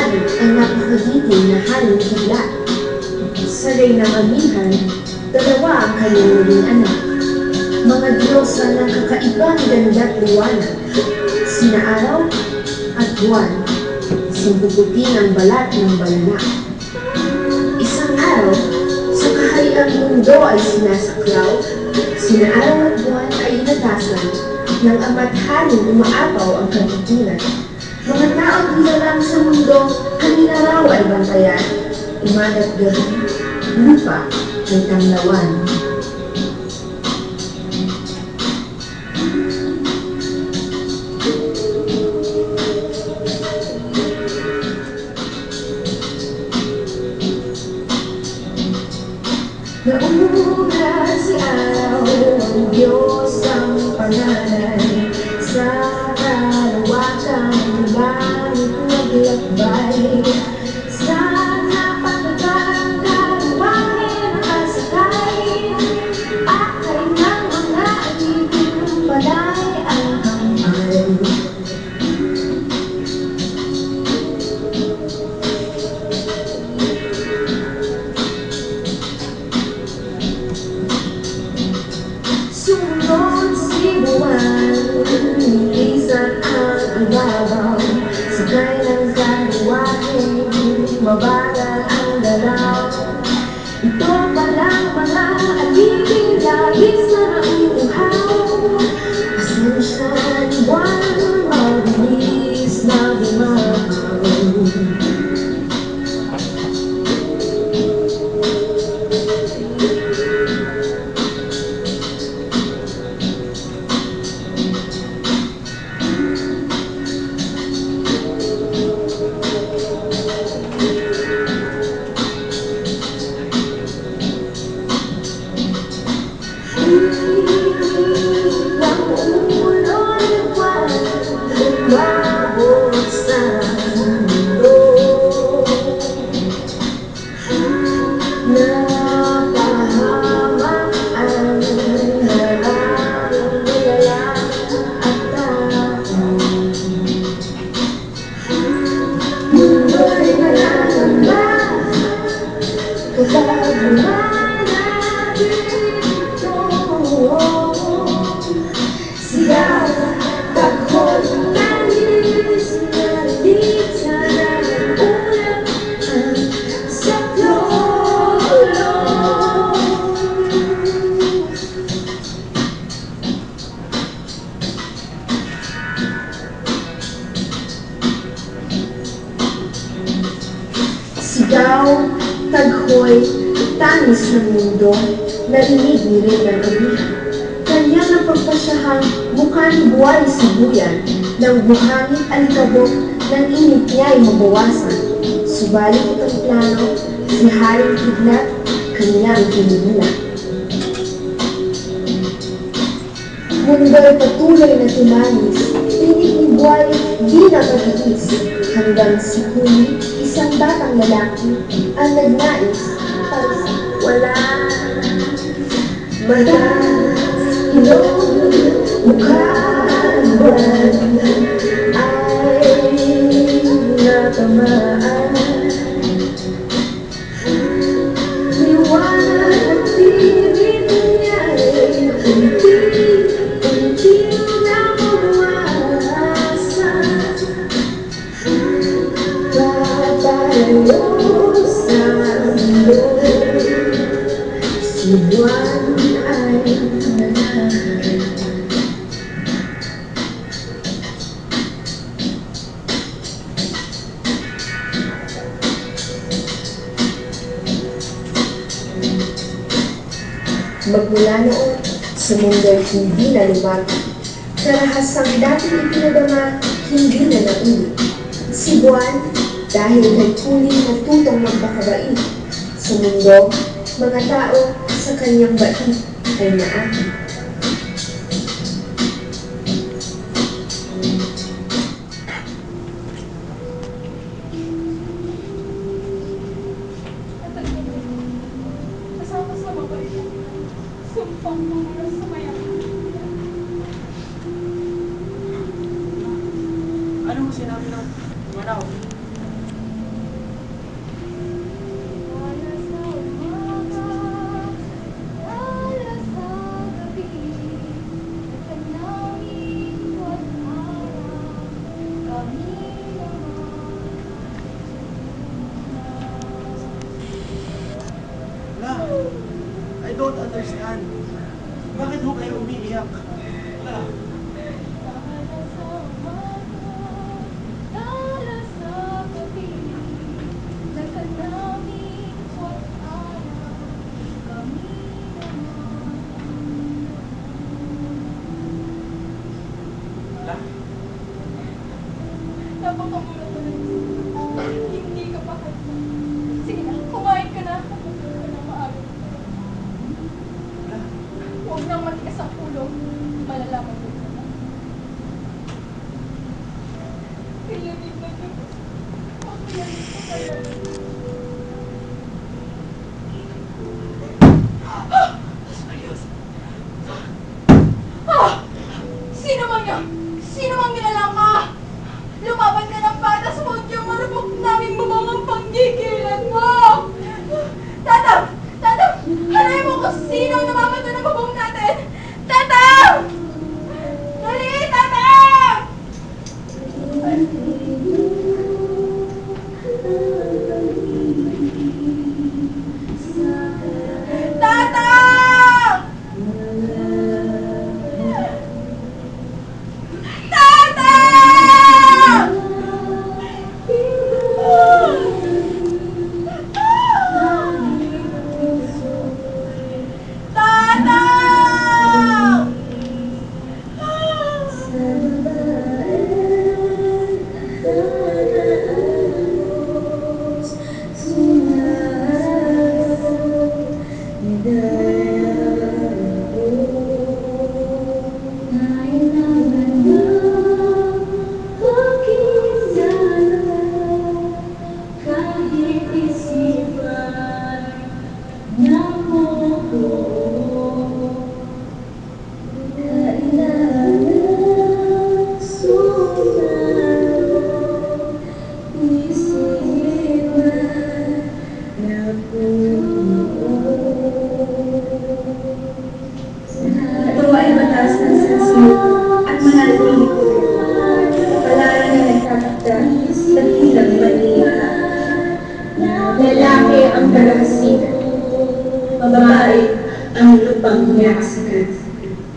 hari ay napakagiting na haring higla. Sa Reynang Amihan, dalawa ang kanyang naging anak. Mga diyosa ng kakaibang ganda't liwanag, sina Araw at Buwan, sumpuputi ng balat ng balana. Isang araw, sa kahariang mundo ay sinasaklaw, sina Araw at Buwan ay inatasan ng ama't haring umaapaw ang kantipunan. Mga taong nilalang sa mundo, kanila raw ay bantayan, umagat gabi, lupa, may tanglawan. Nauna si Araw, ang Diyos ang pangalan, sa kalawakan ng langit naglakbay. Sa napatagang kalawahin nakasakay, akay ng mga ibig palay ang kamay. Sumunod si Buwan, nilisan ang ibabaw, sakay ng kaliwahin, mabagal ang galaw. Ito palang mga alipin, labis na nauuhaw. Pasensya ni Buwan, mabilis na bumabaw. Sigaw, taghol, talis, nalit sa ulam sa lolo. Sigaw, taghoy, tanis ng mundo, narinig ni Reynang Amihan. Kanya ng pagpasyahang mukha ni buhay sibuyan, nang buhangin alikabok ng init niya ay mabawasan. Subalit itong plano, si Haring Kidlat, kanyang kinunula. Mundo'y patuloy na tumanis, tinig ni buhay di nakatiis, hanggang si Kuli, isang batang lalaki, ang nagnais para sa wala. Mata, ilong, mukha, buwan ay natamaan. Liwanag at tinig niya ay unti-unti na mabawasan. Papalayo sa mundo, si buwan ay nangyari. Magmula noon, sa mundo'y hindi na lumago. Karahasang dating ipinadama, hindi na naulit. Si Buwan, dahil kay Kuli natutong magpakabait. Sa mundo, mga tao sa kanyang bait ay naakit. Ano mo sinabi ng manaw? I don't understand. Bakit ho kayo umiiyak? La, la, Napakamulat mo na. Hindi ka pa handa. Sige na, kumain ka na. Huwag ka na maaga. la. Huwag nang matigas ang ulo. Malalaman mo na. Ilamig na yun. Ang lamig ko talaga. Ayos. Sino mang yun? Sino mang minalang ka? Lumaban ka ng patas mo at yung marupok naming mamangang panggigilan mo! Tatang! Tatang! Hanayin mo kung sino ang namamatay ng babong natin! Tatang! Dali! Tatang! Tatang! Tatang! Tatang! Ito ay mataas ng sasyo at mananatili ko. Kapalaran na nagtatakda sa hilang maniha. Lalaki ang kalakasinan, babae ang lupang niyaksikan.